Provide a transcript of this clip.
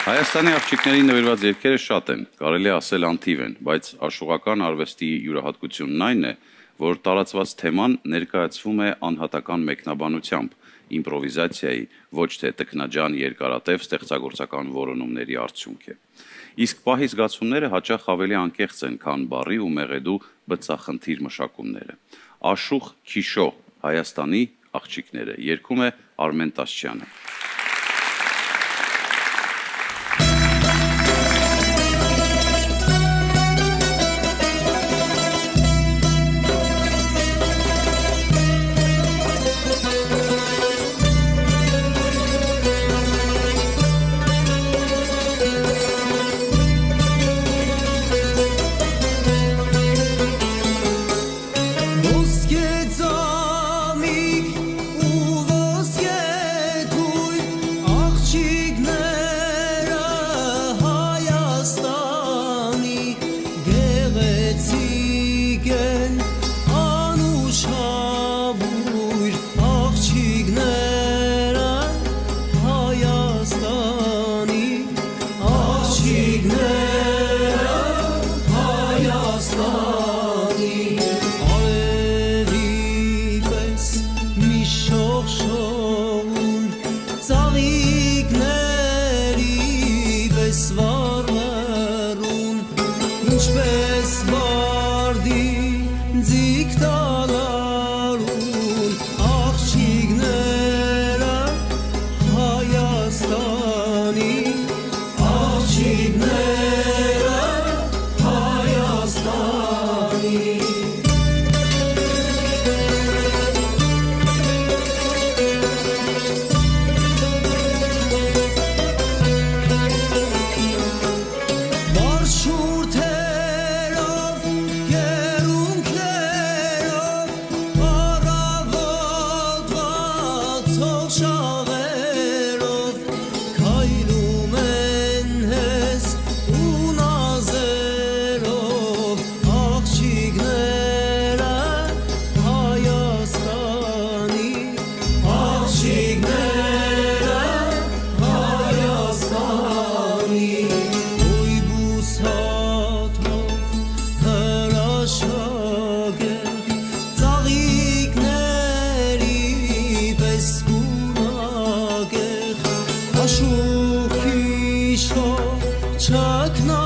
Հայաստանի աղջիկներին նվիրված երգերը շատ են, կարելի է ասել անթիվ են, բայց աշխուղական արվեստի յուրահատկությունն այն է, որ տարածված թեման ներկայացվում է անհատական մեկնաբանությամբ, իմպրովիզացիայի, ոչ թե տքնաջան երկարատև ստեղծագործական որոնումների արդյունք է։ Իսկ պահի զգացումները հաճախ ավելի անկեղծ են, քան բառի ու մեղեդու բծախնդիր մշակումները։ Աշուղ Քիշո Հայաստանի աղջիկները երգում է Արմեն Տասչյանը։ Աշուղ Քիշո չակնա